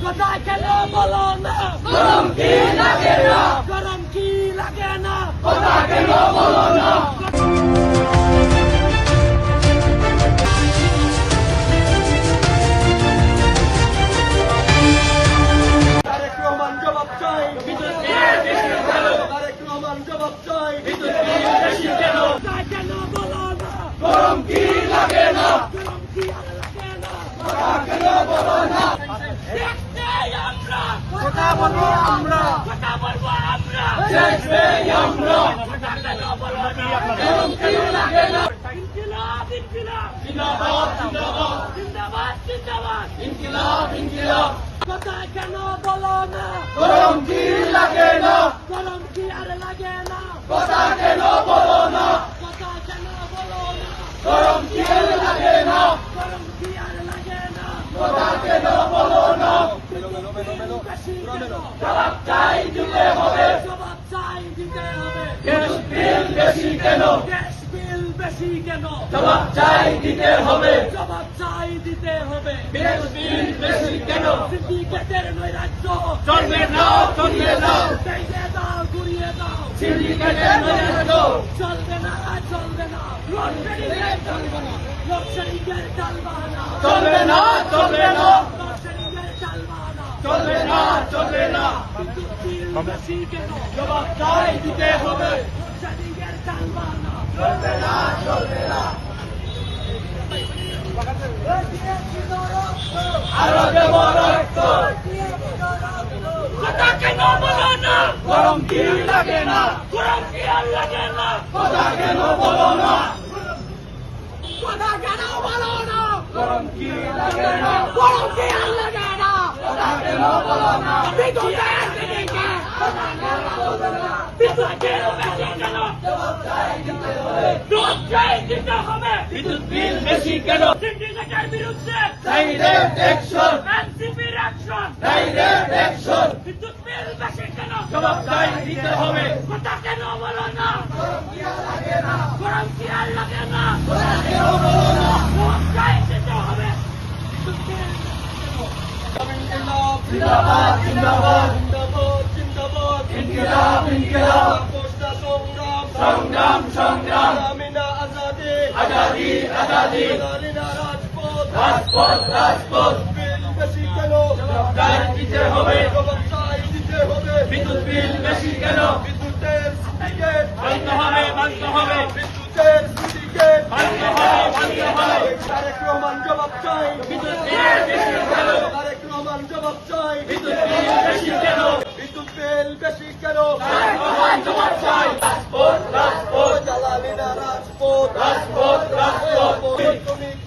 কথা কেন বলো না? গরম কি লাগে না? গরম কি লাগে না? কথা কেন বলো না? তারেক রহমান জবাব চাই। তারেক রহমান জবাব চাই। কথা কেন বলো না? গরম কি লাগে না? গরম কি আর লাগে না? কথা কেন বলো না? দেখতে আমরা কথা বলবো আমরা, কথা বলবো আমরা। দেখবে আমরা। কথা কেন বলো না? গরম কি লাগে না? ইনকিলাব ইনকিলাব জিন্দাবাদ জিন্দাবাদ, জিন্দাবাদ জিন্দাবাদ। ইনকিলাব ইনকিলাব। কথা কেন বলো না? গরম কি লাগে না? গরম কি আর লাগে না? কথা কেন বলো না? কথা কেন বলো না? গরম কি লাগে না? গরম কি আর লাগে না? কথা কেন বলো না? বেশি কেন? জবাব চাই দিতে হবে। জবাব চাই দিতে হবে। গ্যাস বিল বেশি কেন? গ্যাস বিল বেশি কেন? জবাব চাই দিতে হবে। জবাব চাই দিতে হবে। গ্যাস বিল বেশি কেন? সিন্ডিকেটের নৈরাজ্য চলবে না চলবে না, ভেঙে দাও, ঘুরিয়ে দাও। সিন্ডিকেটের নৈরাজ্য চলবে না চলবে না। লোডশেডিংয়ের চলবে না। লোডশেডিংয়ের টালবাহানা। চলবে না চলবে না, লোডশেডিংয়ের টালবাহানা। চলবে না চলবে না। বিদ্যুৎ বিল বেশি কেন? জবাব চাই দিতে হবে। লোডশেডিংয়ের টালবাহানা। চলবে না চলবে না, আরো দেব রক্ত। কথা কেন বলো না? গরম কি লাগে না? গরম কি আর লাগে না? কথা কেন বলো না? কথা কেন বলো না? গরম কি লাগে না? গরম কি আর লাগে না? কথা কেন বলো না? বিদ্যুতের দিকে বিদ্যুতের বেশি কেন? জবাব চাই দিতে হবে। জবাব চাই দিতে হবে। বিদ্যুৎ বিল বেশি কেন? সিন্ডিকেটের বিরুদ্ধে ডাইরেক্ট অ্যাকশন, এনসিপির অ্যাকশন। Direct action. বিদ্যুৎ বিল বেশি কেন? জবাব চাই দিতে হবে। কথা কেন বলো না? গরম কি আর লাগে না? কথা কেন বলো না? জবাব চাই দিতে হবে। জিন্দাবাদ জিন্দাবাদ, জিন্দাবাদ জিন্দাবাদ। ইনকিলাব ইনকিলাব। পোস্টা সংগ্রাম সংগ্রাম সংগ্রাম, আমিনা আজাদি আজাদি আজাদি, লালিনা রাজপথ। রাজপথ রাজপথ। বিল বেশি কেন? জবাব চাই দিতে হবে। জবাব চাই দিতে হবে। বিদ্যুৎ বিল বেশি কেন? বিদ্যুতের সিন্ডিকেট মানতে হবে মানতে হবে, বিদ্যুতের সিন্ডিকেট মানতে হবে মানতে হবে। তারেক রহমান জবাব চাই। বিদ্যুৎ বিল বেশি কেন? তারেক রহমান জবাব চাই। বিদ্যুৎ বিল বেশি কেন? বিদ্যুৎ বিল বেশি কেন? জবাব চাই। রাজপথ রাজপথ, লালিনা রাজপথ রাজপথ রাজপথ। শ্রমিক